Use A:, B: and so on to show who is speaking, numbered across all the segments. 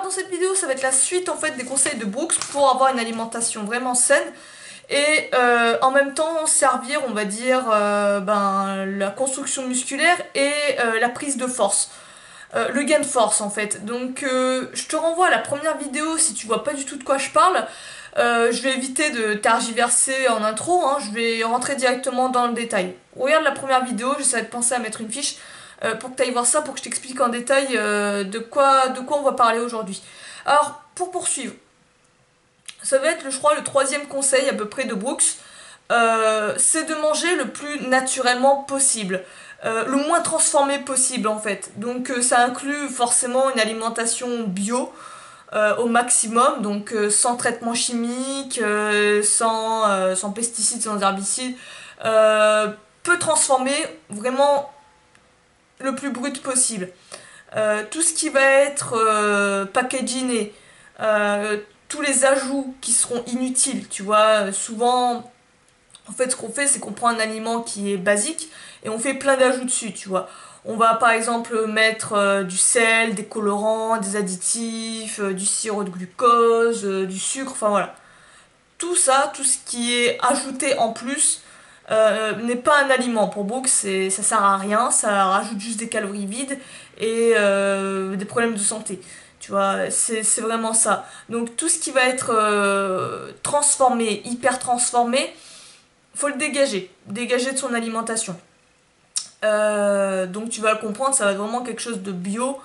A: dans cette vidéo, ça va être la suite en fait des conseils de Brooks pour avoir une alimentation vraiment saine et en même temps servir, on va dire, la construction musculaire et la prise de force. Le gain de force en fait. Donc je te renvoie à la première vidéo si tu vois pas du tout de quoi je parle. Je vais éviter de tergiverser en intro, hein, je vais rentrer directement dans le détail. Regarde la première vidéo, j'essaie de penser à mettre une fiche pour que tu ailles voir ça, pour que je t'explique en détail de quoi on va parler aujourd'hui. Alors, pour poursuivre, ça va être, je crois, le troisième conseil à peu près de Brooks. C'est de manger le plus naturellement possible. Le moins transformé possible en fait. Donc ça inclut forcément une alimentation bio au maximum, donc sans traitement chimique, sans pesticides, sans herbicides. Peu transformé, vraiment le plus brut possible. Tout ce qui va être packaginé, tous les ajouts qui seront inutiles, tu vois, souvent en fait ce qu'on fait c'est qu'on prend un aliment qui est basique et on fait plein d'ajouts dessus, tu vois. On va par exemple mettre du sel, des colorants, des additifs, du sirop de glucose, du sucre, enfin voilà. Tout ça, tout ce qui est ajouté en plus n'est pas un aliment. Pour Brooks, ça sert à rien, ça rajoute juste des calories vides et des problèmes de santé. Tu vois, c'est vraiment ça. Donc tout ce qui va être transformé, hyper transformé, faut le dégager de son alimentation. Donc tu vas le comprendre, ça va être vraiment quelque chose de bio,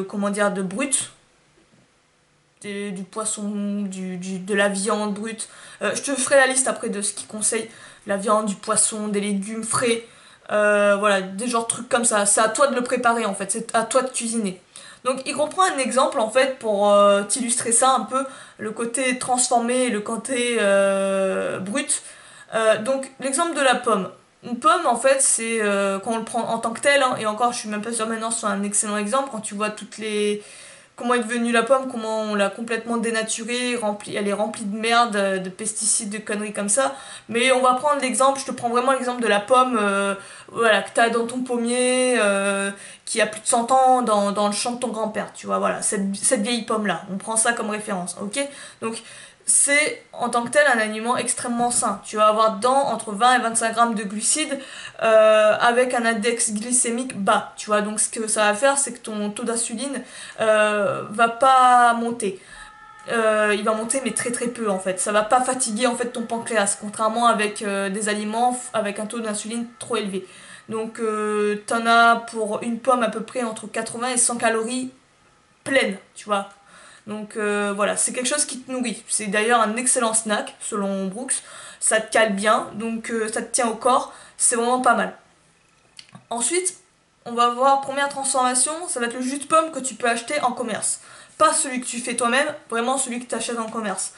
A: comment dire, de brut, du poisson, de la viande brute. Je te ferai la liste après de ce qu'ils conseillent, la viande, du poisson, des légumes frais, voilà, des genres de trucs comme ça. C'est à toi de le préparer en fait, c'est à toi de cuisiner. Donc il reprend un exemple en fait pour t'illustrer ça un peu, le côté transformé et le côté brut. Donc l'exemple de la pomme. Une pomme en fait c'est quand on le prend en tant que tel, hein, et encore je suis même pas sûre maintenant c'est un excellent exemple quand tu vois toutes les comment est devenue la pomme, comment on l'a complètement dénaturée, elle est remplie de merde, de pesticides, de conneries comme ça. Mais on va prendre l'exemple, je te prends vraiment l'exemple de la pomme voilà, que t'as dans ton pommier, qui a plus de 100 ans dans le champ de ton grand-père, tu vois, voilà, cette vieille pomme-là, on prend ça comme référence, ok? Donc c'est en tant que tel un aliment extrêmement sain. Tu vas avoir dedans entre 20 et 25 grammes de glucides avec un index glycémique bas. Tu vois, donc ce que ça va faire, c'est que ton taux d'insuline va pas monter. Il va monter mais très très peu en fait. Ça va pas fatiguer en fait ton pancréas, contrairement avec des aliments avec un taux d'insuline trop élevé. Donc t'en as pour une pomme à peu près entre 80 et 100 calories pleines, tu vois. Donc voilà, c'est quelque chose qui te nourrit. C'est d'ailleurs un excellent snack, selon Brooks. Ça te cale bien, donc ça te tient au corps. C'est vraiment pas mal. Ensuite, on va voir, première transformation, ça va être le jus de pomme que tu peux acheter en commerce. Pas celui que tu fais toi-même, vraiment celui que tu achètes en commerce.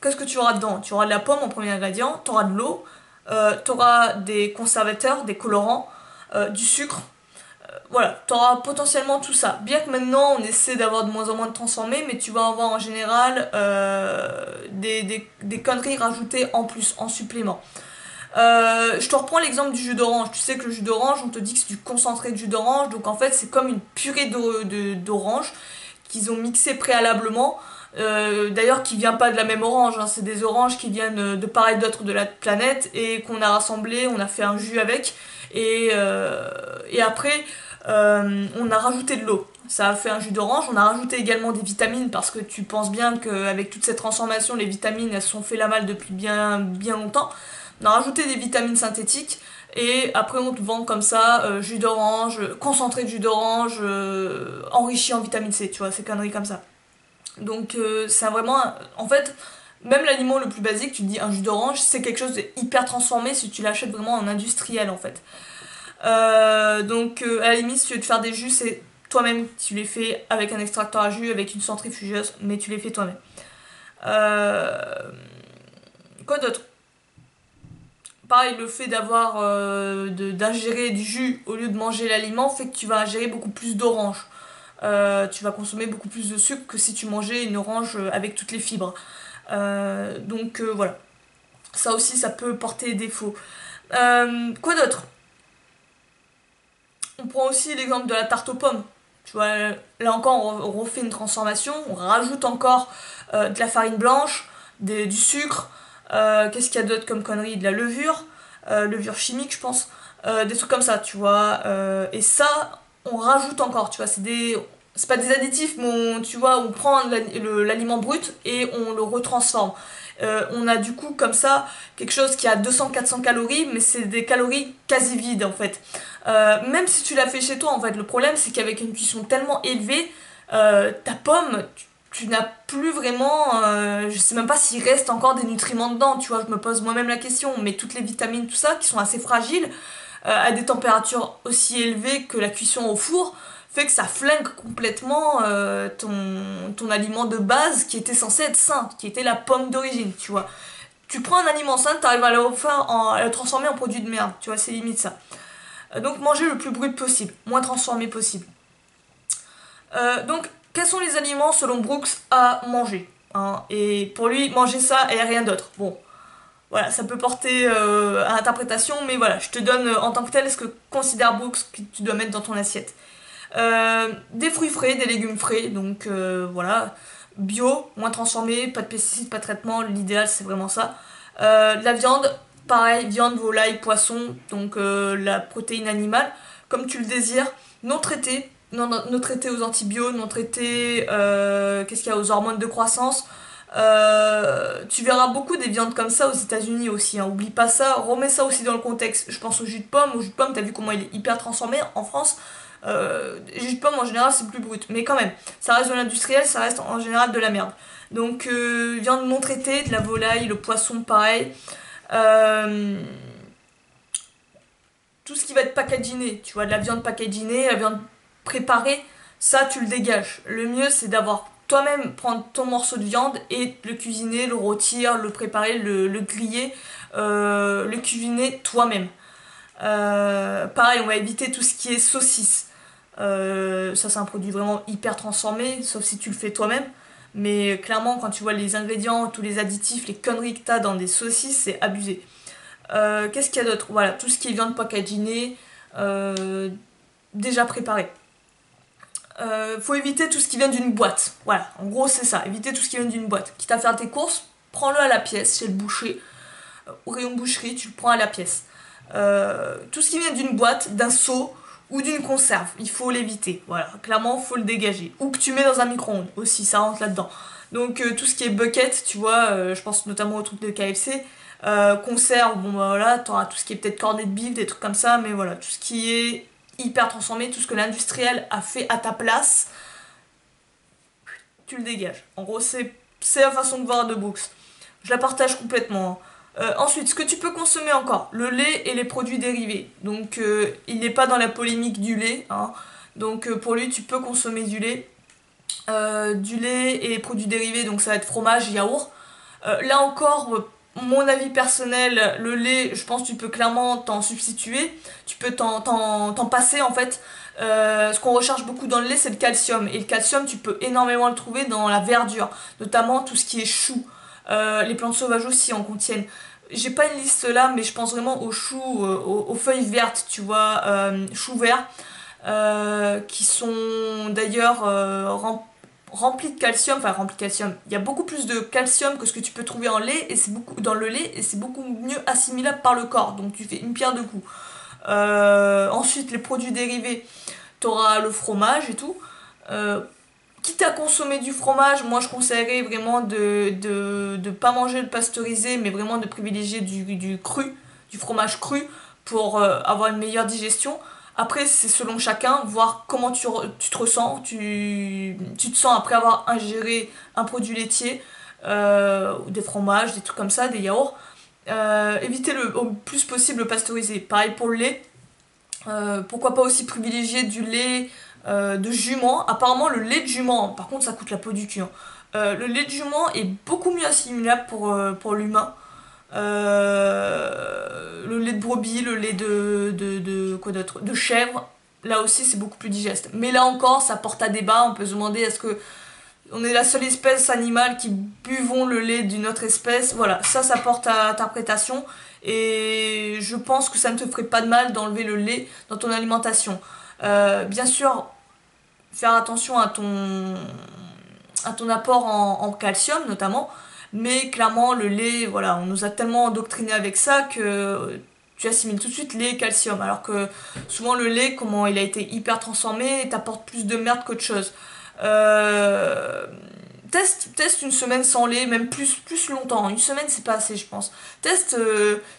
A: Qu'est-ce que tu auras dedans? Tu auras de la pomme en premier ingrédient, tu auras de l'eau, tu auras des conservateurs, des colorants, du sucre, voilà, tu auras potentiellement tout ça. Bien que maintenant on essaie d'avoir de moins en moins de transformés, mais tu vas avoir en général des conneries rajoutées en plus, en supplément. Je te reprends l'exemple du jus d'orange. Tu sais que le jus d'orange, on te dit que c'est du concentré de jus d'orange, donc en fait c'est comme une purée d'orange qu'ils ont mixé préalablement. D'ailleurs qui vient pas de la même orange, hein. C'est des oranges qui viennent de part et d'autre de la planète et qu'on a rassemblé, on a fait un jus avec et après on a rajouté de l'eau. Ça a fait un jus d'orange, on a rajouté également des vitamines parce que tu penses bien qu'avec toute cette transformation, les vitamines elles se sont fait la malle depuis bien, bien longtemps. On a rajouté des vitamines synthétiques et après on te vend comme ça jus d'orange, concentré de jus d'orange, enrichi en vitamine C, tu vois, ces conneries comme ça. Donc c'est vraiment, en fait, même l'aliment le plus basique, tu te dis un jus d'orange, c'est quelque chose de hyper transformé si tu l'achètes vraiment en industriel en fait. Donc à la limite, si tu veux te faire des jus, c'est toi-même, tu les fais avec un extracteur à jus, avec une centrifugeuse, mais tu les fais toi-même. Quoi d'autre? Pareil, le fait d'avoir d'ingérer du jus au lieu de manger l'aliment fait que tu vas ingérer beaucoup plus d'orange. Tu vas consommer beaucoup plus de sucre que si tu mangeais une orange avec toutes les fibres. Donc voilà, ça aussi ça peut porter défaut. Quoi d'autre? On prend aussi l'exemple de la tarte aux pommes. Tu vois, là encore, on refait une transformation, on rajoute encore de la farine blanche, du sucre, qu'est-ce qu'il y a d'autre comme connerie? De la levure chimique, je pense, des trucs comme ça, tu vois. Et ça, on rajoute encore, tu vois, c'est pas des additifs, mais tu vois, on prend l'aliment brut et on le retransforme. On a du coup comme ça quelque chose qui a 200-400 calories, mais c'est des calories quasi vides en fait. Même si tu l'as fait chez toi, en fait, le problème c'est qu'avec une cuisson tellement élevée, ta pomme, tu n'as plus vraiment, je sais même pas s'il reste encore des nutriments dedans, tu vois, je me pose moi-même la question, mais toutes les vitamines, tout ça, qui sont assez fragiles, à des températures aussi élevées que la cuisson au four, fait que ça flingue complètement ton aliment de base qui était censé être sain, qui était la pomme d'origine, tu vois. Tu prends un aliment sain, t'arrives à le transformer en produit de merde, tu vois, c'est limite ça. Donc manger le plus brut possible, moins transformé possible. Donc, quels sont les aliments selon Brooks à manger, hein? Et pour lui, manger ça et rien d'autre. Bon, voilà, ça peut porter à interprétation, mais voilà, je te donne en tant que tel ce que considère Brooks que tu dois mettre dans ton assiette. Des fruits frais, des légumes frais, donc voilà, bio, moins transformé, pas de pesticides, pas de traitement, l'idéal c'est vraiment ça. De la viande, pareil, viande, volaille, poisson, donc la protéine animale, comme tu le désires, non traité, non traité aux antibiotiques, non traité, qu'est-ce qu'il y a, aux hormones de croissance. Tu verras beaucoup des viandes comme ça aux États-Unis aussi, hein. Oublie pas ça, remets ça aussi dans le contexte. Je pense au jus de pomme. Au jus de pomme, t'as vu comment il est hyper transformé en France. Jus de pomme en général c'est plus brut, mais quand même, ça reste de l'industriel, ça reste en général de la merde. Donc viande non traitée, de la volaille, le poisson pareil. Euh, Tout ce qui va être packaginé, tu vois, de la viande packaginée, la viande préparée, ça tu le dégages. Le mieux c'est d'avoir toi-même prendre ton morceau de viande et le cuisiner, le rôtir, le préparer, le griller, le cuisiner toi-même. Pareil, on va éviter tout ce qui est saucisse. Ça c'est un produit vraiment hyper transformé, sauf si tu le fais toi-même. Mais clairement, quand tu vois les ingrédients, tous les additifs, les conneries que t'as dans des saucisses, c'est abusé. Qu'est-ce qu'il y a d'autre? Voilà, tout ce qui est viande packaging, déjà préparé. Faut éviter tout ce qui vient d'une boîte. Voilà, en gros c'est ça, éviter tout ce qui vient d'une boîte. Quitte à faire tes courses, prends-le à la pièce chez le boucher. Au rayon boucherie, tu le prends à la pièce. Tout ce qui vient d'une boîte, d'un seau ou d'une conserve, il faut l'éviter. Voilà, clairement, faut le dégager. Ou que tu mets dans un micro-ondes aussi, ça rentre là-dedans. Donc tout ce qui est bucket, tu vois, je pense notamment au truc de KFC. Conserve, bon bah voilà, t'auras tout ce qui est peut-être cornet de bif, des trucs comme ça, mais voilà, tout ce qui est hyper transformé, tout ce que l'industriel a fait à ta place, tu le dégages. En gros, c'est la façon de voir de Brooks. Je la partage complètement, hein. Ensuite, ce que tu peux consommer encore, le lait et les produits dérivés. Donc, il n'est pas dans la polémique du lait, hein. Donc, pour lui, tu peux consommer du lait et les produits dérivés. Donc, ça va être fromage, yaourt. Là encore, mon avis personnel, le lait, je pense que tu peux clairement t'en substituer. Tu peux t'en passer en fait. Ce qu'on recherche beaucoup dans le lait, c'est le calcium. Et le calcium, tu peux énormément le trouver dans la verdure, notamment tout ce qui est chou. Les plantes sauvages aussi en contiennent. J'ai pas une liste là, mais je pense vraiment aux choux, aux feuilles vertes, tu vois, choux verts, qui sont d'ailleurs remplis de calcium, enfin remplis de calcium. Il y a beaucoup plus de calcium que ce que tu peux trouver en lait et c'est beaucoup dans le lait et c'est beaucoup mieux assimilable par le corps. Donc tu fais une pierre deux coups. Ensuite, les produits dérivés, t'auras le fromage et tout. Quitte à consommer du fromage, moi je conseillerais vraiment de pas manger le pasteurisé, mais vraiment de privilégier du cru, du fromage cru, pour avoir une meilleure digestion. Après, c'est selon chacun, voir comment tu te ressens, tu te sens après avoir ingéré un produit laitier, des fromages, des trucs comme ça, des yaourts. Éviter au plus possible le pasteurisé. Pareil pour le lait. Pourquoi pas aussi privilégier du lait de jument. Apparemment, le lait de jument, par contre, ça coûte la peau du cul, hein. Le lait de jument est beaucoup mieux assimilable pour l'humain. Le lait de brebis, le lait quoi d'autre, de chèvre, là aussi c'est beaucoup plus digeste. Mais là encore, ça porte à débat. On peut se demander est-ce que on est la seule espèce animale qui buvons le lait d'une autre espèce. Voilà, ça porte à interprétation. Et je pense que ça ne te ferait pas de mal d'enlever le lait dans ton alimentation. Bien sûr, faire attention à ton apport en calcium notamment, mais clairement le lait, voilà, on nous a tellement endoctriné avec ça que tu assimiles tout de suite lait et calcium, alors que souvent le lait, comment il a été hyper transformé, t'apporte plus de merde qu'autre chose. Euh, teste une semaine sans lait, même plus longtemps. Une semaine, c'est pas assez, je pense. Teste,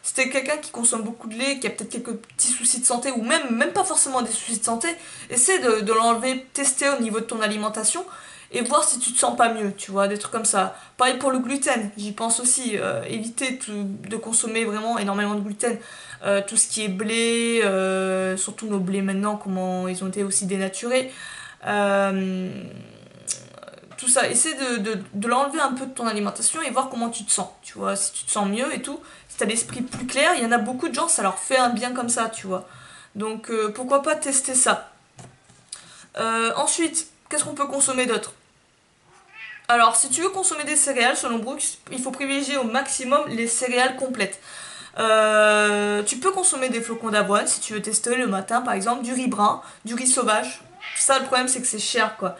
A: si t'es quelqu'un qui consomme beaucoup de lait, qui a peut-être quelques petits soucis de santé, ou même pas forcément des soucis de santé, essaie de l'enlever, tester au niveau de ton alimentation, et voir si tu te sens pas mieux, tu vois, des trucs comme ça. Pareil pour le gluten, j'y pense aussi. Éviter de consommer vraiment énormément de gluten. Tout ce qui est blé, surtout nos blés maintenant, comment ils ont été aussi dénaturés. Euh, Tout ça, essaie de l'enlever un peu de ton alimentation et voir comment tu te sens, tu vois, si tu te sens mieux et tout, si t'as l'esprit plus clair, il y en a beaucoup de gens, ça leur fait un bien comme ça, tu vois. Donc pourquoi pas tester ça. Ensuite, qu'est-ce qu'on peut consommer d'autre? Alors, si tu veux consommer des céréales, selon Brooks, il faut privilégier au maximum les céréales complètes. Tu peux consommer des flocons d'avoine si tu veux tester le matin, par exemple, du riz brun, du riz sauvage. Ça, le problème, c'est que c'est cher, quoi.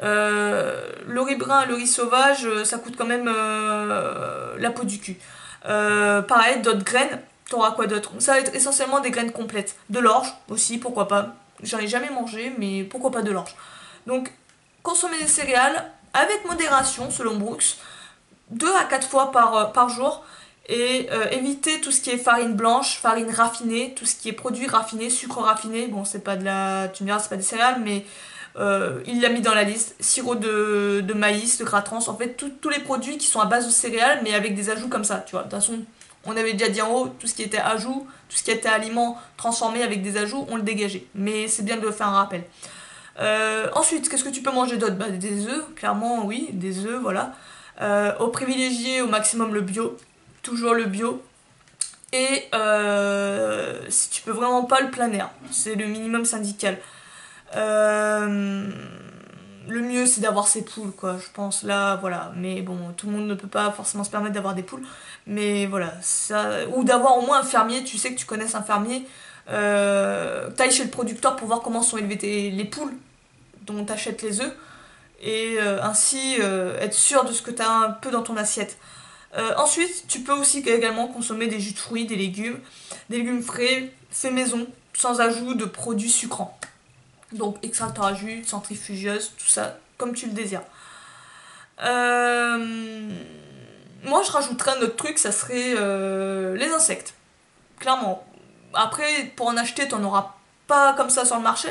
A: Le riz brun et le riz sauvage, ça coûte quand même la peau du cul. Pareil, d'autres graines, t'auras quoi d'autre? Ça va être essentiellement des graines complètes. De l'orge aussi, pourquoi pas. J'en ai jamais mangé, mais pourquoi pas de l'orge. Donc, consommer des céréales avec modération, selon Brooks, 2 à 4 fois par jour. Et éviter tout ce qui est farine blanche, farine raffinée, tout ce qui est produit raffiné, sucre raffiné. Bon, c'est pas de la. Tu me diras, c'est pas des céréales, mais il l'a mis dans la liste. Sirop de maïs, de gras trans, en fait, tous les produits qui sont à base de céréales, mais avec des ajouts comme ça, tu vois. De toute façon, on avait déjà dit en haut, tout ce qui était ajout, tout ce qui était aliments transformés avec des ajouts, on le dégageait. Mais c'est bien de faire un rappel. Ensuite, qu'est-ce que tu peux manger d'autre? Bah, des œufs, clairement, oui, des œufs, voilà. Au privilégier au maximum le bio, toujours le bio. Et si tu peux vraiment pas, le plein air, c'est le minimum syndical. Euh, le mieux c'est d'avoir ses poules, quoi, je pense, là, voilà. Mais bon, tout le monde ne peut pas forcément se permettre d'avoir des poules. Mais voilà, ça. Ou d'avoir au moins un fermier, tu sais que tu connaisses un fermier. T'ailles chez le producteur pour voir comment sont élevées les poules dont t'achètes les œufs. Et ainsi être sûr de ce que t'as un peu dans ton assiette. Ensuite, tu peux aussi également consommer des jus de fruits, des légumes frais, faits maison, sans ajout de produits sucrants. Donc extracteur à jus, centrifugeuse, tout ça, comme tu le désires. Moi, je rajouterais un autre truc, ça serait les insectes. Clairement. Après, pour en acheter, t'en auras pas comme ça sur le marché.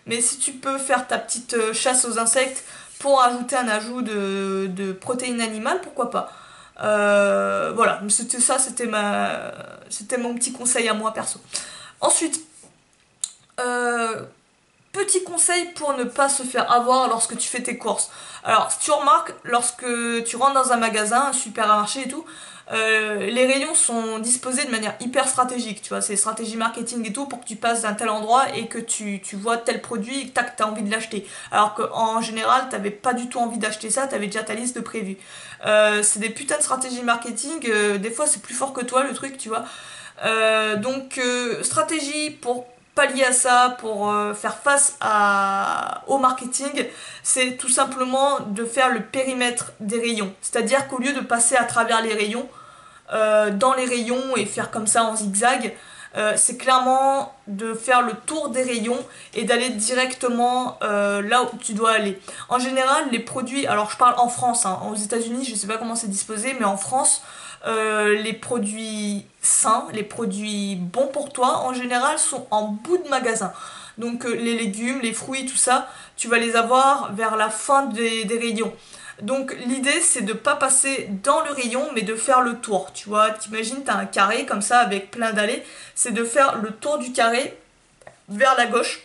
A: Mais si tu peux faire ta petite chasse aux insectes pour ajouter un ajout de protéines animales, pourquoi pas. Voilà, c'était ça, c'était mon petit conseil à moi perso. Ensuite, euh, petit conseil pour ne pas se faire avoir lorsque tu fais tes courses. Alors, si tu remarques, lorsque tu rentres dans un magasin, un supermarché et tout, les rayons sont disposés de manière hyper stratégique, tu vois, c'est stratégie marketing et tout pour que tu passes d'un tel endroit et que tu vois tel produit et que tac, t'as envie de l'acheter. Alors qu'en général, t'avais pas du tout envie d'acheter ça, t'avais déjà ta liste de prévus. C'est des putains de stratégies marketing, des fois c'est plus fort que toi le truc, tu vois. Stratégie pour pallier à ça, pour faire face au marketing, c'est tout simplement de faire le périmètre des rayons. C'est-à-dire qu'au lieu de passer à travers les rayons, dans les rayons et faire comme ça en zigzag, c'est clairement de faire le tour des rayons et d'aller directement là où tu dois aller. En général, les produits, alors je parle en France, hein, aux États-Unis, je sais pas comment c'est disposé, mais en France, les produits sains, les produits bons pour toi, en général, sont en bout de magasin. Donc les légumes, les fruits, tout ça, tu vas les avoir vers la fin des rayons. Donc l'idée c'est de pas passer dans le rayon mais de faire le tour. Tu vois, t'imagines t'as un carré comme ça avec plein d'allées, c'est de faire le tour du carré vers la gauche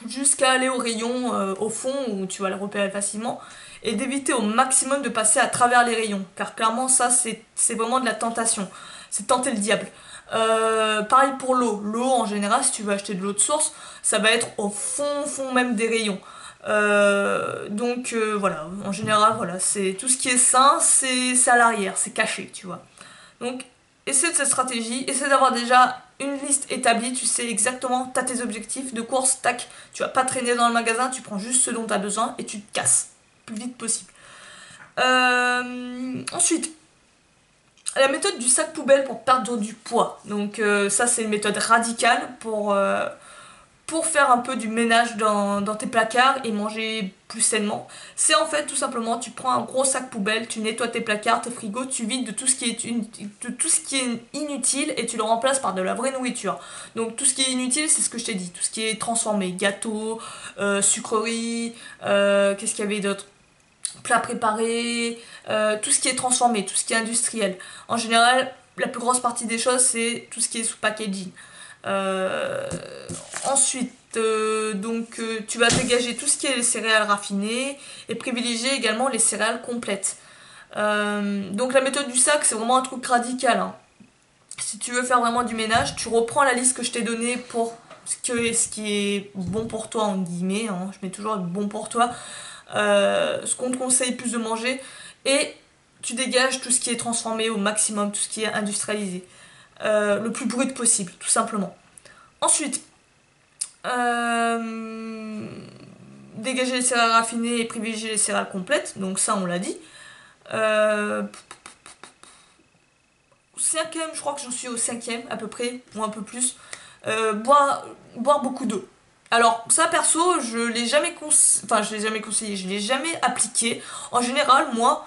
A: jusqu'à aller au rayon au fond où tu vas le repérer facilement et d'éviter au maximum de passer à travers les rayons car clairement ça c'est vraiment de la tentation, c'est tenter le diable. Pareil pour l'eau. L'eau en général, si tu veux acheter de l'eau de source, ça va être au fond même des rayons. Voilà, en général, voilà, c'est tout ce qui est sain, c'est à l'arrière, c'est caché, tu vois. Donc essaie de cette stratégie, essaie d'avoir déjà une liste établie, tu sais exactement, tu as tes objectifs de course, tac, tu vas pas traîner dans le magasin, tu prends juste ce dont tu as besoin et tu te casses le plus vite possible. Ensuite, la méthode du sac poubelle pour perdre du poids. Donc ça c'est une méthode radicale pour faire un peu du ménage dans tes placards et manger plus sainement. C'est en fait tout simplement, tu prends un gros sac poubelle, tu nettoies tes placards, tes frigos, tu vides de tout ce qui est inutile et tu le remplaces par de la vraie nourriture. Donc tout ce qui est inutile, c'est ce que je t'ai dit, tout ce qui est transformé, gâteaux, sucreries, qu'est-ce qu'il y avait d'autre, plats préparés, tout ce qui est transformé, tout ce qui est industriel. En général, la plus grosse partie des choses, c'est tout ce qui est sous packaging. Euh, Ensuite, tu vas dégager tout ce qui est les céréales raffinées et privilégier également les céréales complètes. Donc la méthode du sac, c'est vraiment un truc radical, hein. Si tu veux faire vraiment du ménage, tu reprends la liste que je t'ai donnée pour ce qui est bon pour toi, en guillemets, hein. Je mets toujours bon pour toi. Ce qu'on te conseille plus de manger, et tu dégages tout ce qui est transformé au maximum, tout ce qui est industrialisé, le plus brut possible, tout simplement. Ensuite, dégager les céréales raffinées et privilégier les céréales complètes, donc ça on l'a dit. Cinquième, je crois que j'en suis au cinquième à peu près, ou un peu plus. Boire beaucoup d'eau. Alors ça perso, je l'ai jamais conseillé, je l'ai jamais appliqué. En général, moi,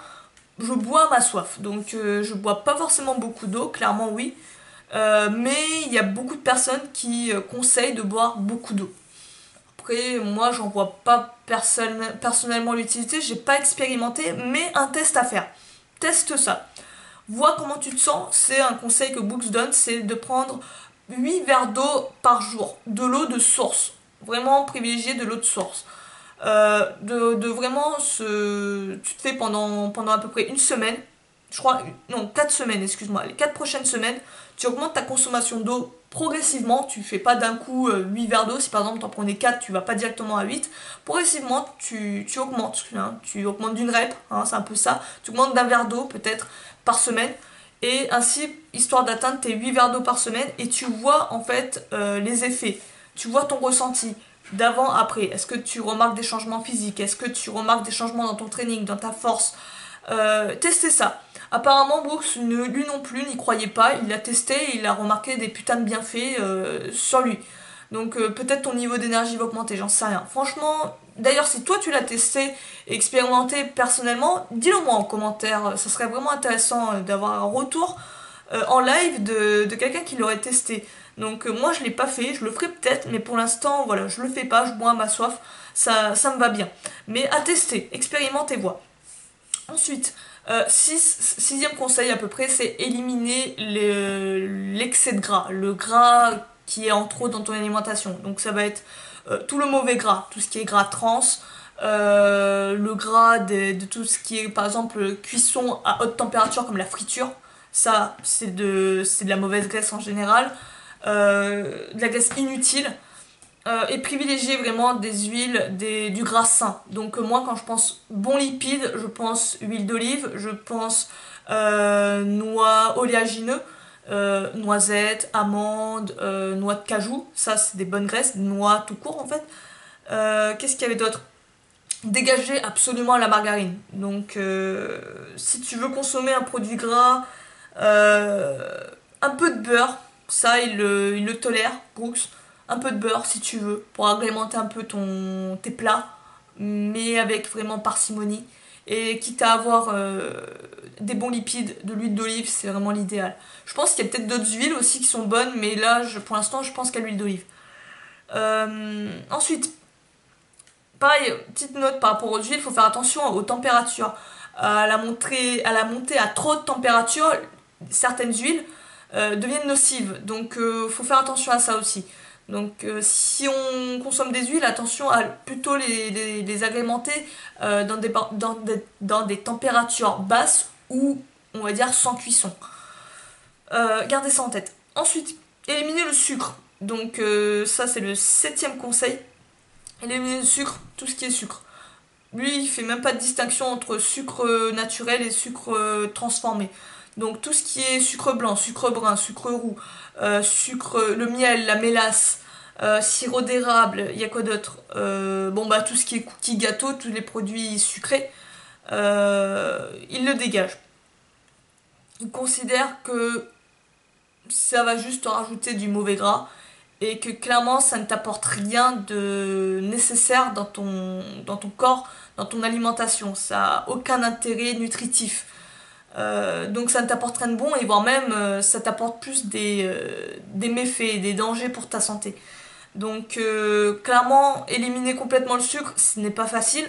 A: je bois à ma soif, donc je bois pas forcément beaucoup d'eau, clairement oui. Mais il y a beaucoup de personnes qui conseillent de boire beaucoup d'eau. Après, moi, j'en vois pas personnellement l'utilité, j'ai pas expérimenté, mais un test à faire. Teste ça. Vois comment tu te sens. C'est un conseil que Books donne, c'est de prendre 8 verres d'eau par jour. De l'eau de source. Vraiment privilégier de l'eau de source. De vraiment tu te fais pendant à peu près une semaine, je crois, non, 4 semaines, excuse-moi, les 4 prochaines semaines, tu augmentes ta consommation d'eau progressivement, tu fais pas d'un coup 8 verres d'eau, si par exemple tu en prenais 4, tu vas pas directement à 8, progressivement tu augmentes, hein, tu augmentes d'une rep, hein, c'est un peu ça, tu augmentes d'un verre d'eau peut-être par semaine, et ainsi, histoire d'atteindre tes 8 verres d'eau par semaine, et tu vois en fait les effets, tu vois ton ressenti d'avant, après, est-ce que tu remarques des changements physiques, est-ce que tu remarques des changements dans ton training, dans ta force, testez ça. Apparemment, Brooks, lui non plus, n'y croyait pas. Il l'a testé et il a remarqué des putains de bienfaits sur lui. Donc peut-être ton niveau d'énergie va augmenter, j'en sais rien. Franchement, d'ailleurs, si toi tu l'as testé et expérimenté personnellement, dis-le moi en commentaire. Ça serait vraiment intéressant d'avoir un retour en live de quelqu'un qui l'aurait testé. Donc moi je l'ai pas fait, je le ferai peut-être, mais pour l'instant, voilà, je le fais pas, je bois à ma soif, ça me va bien. Mais à tester, expérimentez, voir. Ensuite, sixième conseil à peu près, c'est éliminer l'excès de gras, le gras qui est en trop dans ton alimentation. Donc ça va être tout le mauvais gras, tout ce qui est gras trans, le gras de tout ce qui est par exemple cuisson à haute température comme la friture. Ça, c'est de la mauvaise graisse en général, de la graisse inutile. Et privilégier vraiment des huiles, du gras sain. Donc moi quand je pense bon lipide, je pense huile d'olive, je pense noix oléagineux, noisettes, amandes, noix de cajou, ça c'est des bonnes graisses, noix tout court en fait. Qu'est-ce qu'il y avait d'autre? Dégager absolument la margarine. Donc si tu veux consommer un produit gras, un peu de beurre, ça il le tolère, Brooks. Un peu de beurre si tu veux, pour agrémenter un peu tes plats, mais avec vraiment parcimonie. Et quitte à avoir des bons lipides, de l'huile d'olive, c'est vraiment l'idéal. Je pense qu'il y a peut-être d'autres huiles aussi qui sont bonnes, mais là, pour l'instant, je pense qu'à l'huile d'olive. Ensuite, pareil, petite note par rapport aux huiles, il faut faire attention aux températures. À la montée à trop de température, certaines huiles deviennent nocives. Donc, faut faire attention à ça aussi. Donc si on consomme des huiles, attention à plutôt les agrémenter dans des températures basses ou on va dire sans cuisson. Gardez ça en tête. Ensuite, éliminer le sucre. Donc ça c'est le septième conseil. Éliminer le sucre, tout ce qui est sucre. Lui il fait même pas de distinction entre sucre naturel et sucre transformé. Donc tout ce qui est sucre blanc, sucre brun, sucre roux, le miel, la mélasse, sirop d'érable, il y a quoi d'autre? Bon bah tout ce qui est cookies, gâteaux, tous les produits sucrés, il le dégage. Il considère que ça va juste te rajouter du mauvais gras et que clairement ça ne t'apporte rien de nécessaire dans ton corps, dans ton alimentation. Ça n'a aucun intérêt nutritif. Donc ça ne t'apporte rien de bon et voire même ça t'apporte plus des méfaits, des dangers pour ta santé. Donc clairement éliminer complètement le sucre ce n'est pas facile.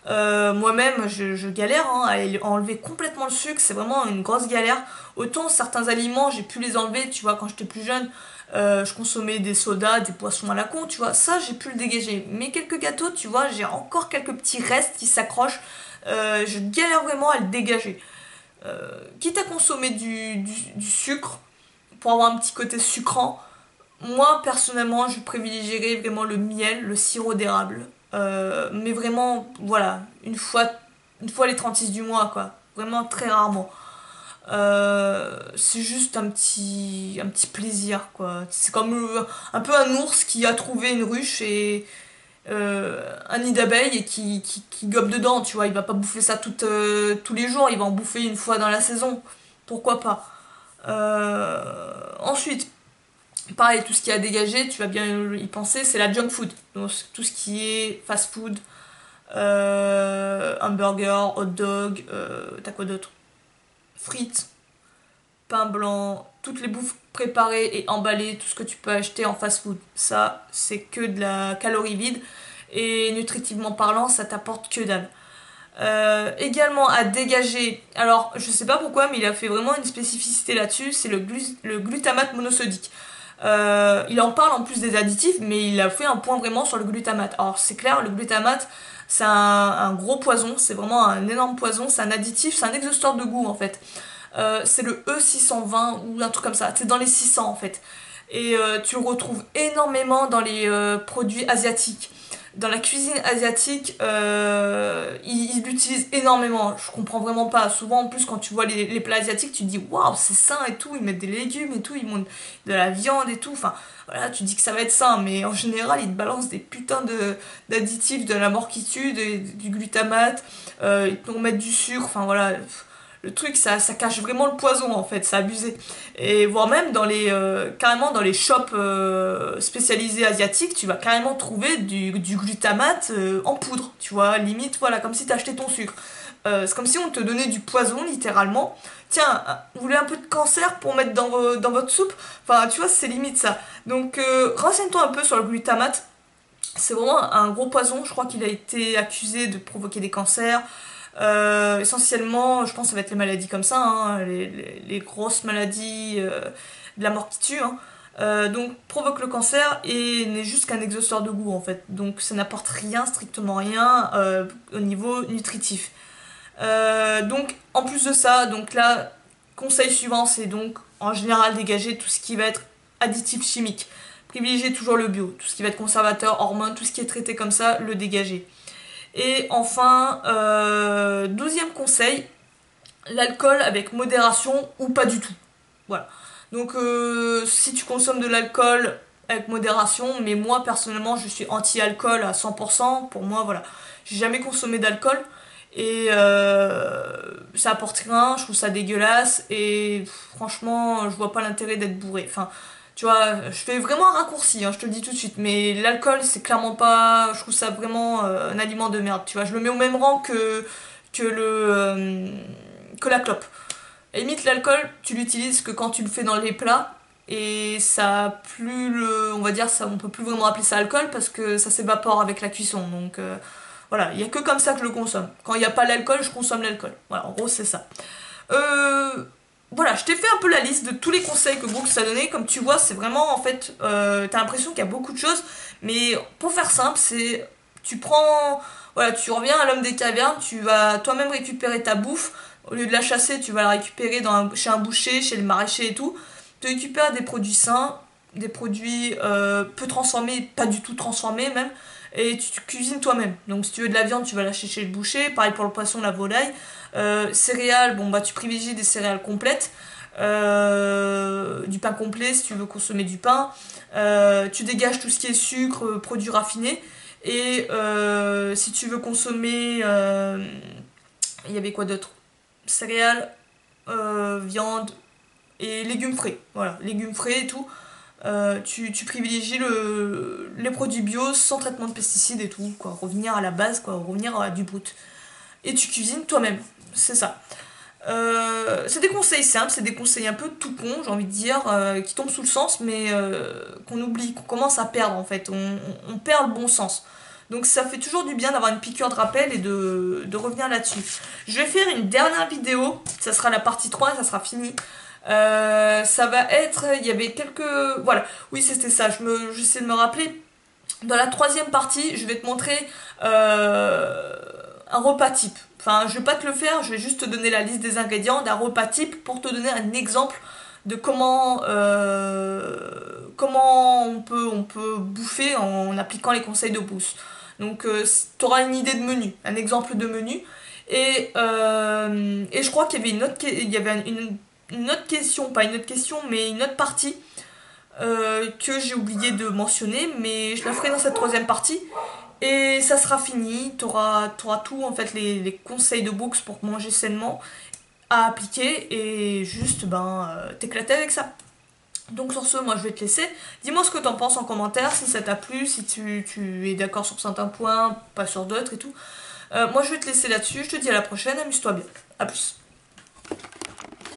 A: Moi-même je galère hein, à enlever complètement le sucre, c'est vraiment une grosse galère. Autant certains aliments j'ai pu les enlever, tu vois, quand j'étais plus jeune, je consommais des sodas, des poissons à la con, tu vois, ça j'ai pu le dégager. Mais quelques gâteaux, tu vois, j'ai encore quelques petits restes qui s'accrochent, je galère vraiment à le dégager. Quitte à consommer du sucre pour avoir un petit côté sucrant, moi personnellement je privilégierais vraiment le miel, le sirop d'érable. Mais vraiment, voilà, une fois les 36 du mois, quoi. Vraiment très rarement. C'est juste un petit plaisir, quoi. C'est comme un peu un ours qui a trouvé une ruche et un nid d'abeilles et qui gobe dedans, tu vois. Il va pas bouffer ça tous les jours, il va en bouffer une fois dans la saison. Pourquoi pas? Ensuite, pareil, tout ce qui a dégagé, tu vas bien y penser, c'est la junk food. Donc, tout ce qui est fast food, hamburger, hot dog, t'as quoi d'autre? Frites, pain blanc, toutes les bouffes préparées et emballées, tout ce que tu peux acheter en fast food. Ça, c'est que de la calorie vide et nutritivement parlant, ça t'apporte que dalle. Également à dégager, alors je sais pas pourquoi, mais il a fait vraiment une spécificité là-dessus, c'est le glutamate monosodique. Il en parle en plus des additifs, mais il a fait un point vraiment sur le glutamate. Alors c'est clair, le glutamate, c'est un gros poison, c'est vraiment un énorme poison, c'est un additif, c'est un exhausteur de goût en fait. C'est le E620 ou un truc comme ça, c'est dans les 600 en fait. Et tu le retrouves énormément dans les produits asiatiques. Dans la cuisine asiatique, ils l'utilisent énormément. Je comprends vraiment pas. Souvent, en plus, quand tu vois les plats asiatiques, tu te dis waouh, c'est sain et tout. Ils mettent des légumes et tout, ils montent de la viande et tout. Enfin, voilà, tu dis que ça va être sain, mais en général, ils te balancent des putains d'additifs, de la morquitude, du glutamate. Ils te mettre du sucre. Enfin, voilà. Le truc, ça cache vraiment le poison en fait, c'est abusé. Et voire même carrément dans les shops spécialisés asiatiques, tu vas carrément trouver du glutamate en poudre, tu vois, limite, voilà, comme si t'achetais ton sucre. C'est comme si on te donnait du poison littéralement. Tiens, vous voulez un peu de cancer pour mettre dans votre soupe? Enfin, tu vois, c'est limite ça. Donc, renseigne-toi un peu sur le glutamate. C'est vraiment un gros poison, je crois qu'il a été accusé de provoquer des cancers. Essentiellement, je pense que ça va être les maladies comme ça, hein, les grosses maladies de la mort qui tue. Hein. Donc provoque le cancer et n'est juste qu'un exhausteur de goût en fait. Donc ça n'apporte rien, strictement rien au niveau nutritif. Donc en plus de ça, donc là, conseil suivant, c'est donc en général dégager tout ce qui va être additif chimique. Privilégier toujours le bio, tout ce qui va être conservateur, hormones, tout ce qui est traité comme ça, le dégager. Et enfin, 12e conseil, l'alcool avec modération ou pas du tout. Voilà. Donc si tu consommes de l'alcool avec modération, mais moi personnellement je suis anti-alcool à 100%, pour moi voilà. J'ai jamais consommé d'alcool et ça apporte rien, je trouve ça dégueulasse et franchement je vois pas l'intérêt d'être bourré. Enfin, tu vois, je fais vraiment un raccourci, hein, je te le dis tout de suite, mais l'alcool c'est clairement pas. Je trouve ça vraiment un aliment de merde, tu vois. Je le mets au même rang que la clope. À la limite, l'alcool, tu l'utilises que quand tu le fais dans les plats, et ça a plus le. On va dire, ça, on peut plus vraiment appeler ça alcool parce que ça s'évapore avec la cuisson, donc voilà, il y a que comme ça que je le consomme. Quand il n'y a pas l'alcool, je consomme l'alcool. Voilà, en gros, c'est ça. Voilà, je t'ai fait un peu la liste de tous les conseils que Brooks t'a donné. Comme tu vois, c'est vraiment en fait, t'as l'impression qu'il y a beaucoup de choses, mais pour faire simple, c'est tu prends, voilà, tu reviens à l'homme des cavernes, tu vas toi-même récupérer ta bouffe. Au lieu de la chasser, tu vas la récupérer chez un boucher, chez le maraîcher et tout. Tu récupères des produits sains, des produits peu transformés, pas du tout transformés même, et tu cuisines toi-même. Donc si tu veux de la viande, tu vas l'acheter chez le boucher, pareil pour le poisson, la volaille. Céréales, bon bah tu privilégies des céréales complètes, du pain complet si tu veux consommer du pain. Tu dégages tout ce qui est sucre, produits raffinés. Et si tu veux consommer, il y avait quoi d'autre? Céréales, viande et légumes frais. Voilà, légumes frais et tout. Tu privilégies les produits bio sans traitement de pesticides et tout, quoi. Revenir à la base, quoi, revenir à du brut. Et tu cuisines toi-même, c'est ça. C'est des conseils simples, c'est des conseils un peu tout con, j'ai envie de dire, qui tombent sous le sens, mais qu'on oublie, qu'on commence à perdre en fait. On perd le bon sens. Donc ça fait toujours du bien d'avoir une piqûre de rappel et de revenir là-dessus. Je vais faire une dernière vidéo, ça sera la partie 3 et ça sera fini. Ça va être, il y avait quelques... Voilà, oui c'était ça, j'essaie de me rappeler. Dans la troisième partie, je vais te montrer un repas type. Enfin, je vais pas te le faire, je vais juste te donner la liste des ingrédients d'un repas type pour te donner un exemple de comment on peut bouffer en appliquant les conseils de Boost. Donc, tu auras une idée de menu, un exemple de menu. Et je crois qu'il y avait une autre question, pas une autre question, mais une autre partie que j'ai oublié de mentionner, mais je la ferai dans cette troisième partie. Et ça sera fini, t'auras tout, en fait, les conseils de Books pour manger sainement à appliquer et juste, t'éclater avec ça. Donc sur ce, moi je vais te laisser. Dis-moi ce que t'en penses en commentaire, si ça t'a plu, si tu es d'accord sur certains points, pas sur d'autres et tout. Moi je vais te laisser là-dessus, je te dis à la prochaine, amuse-toi bien. À plus.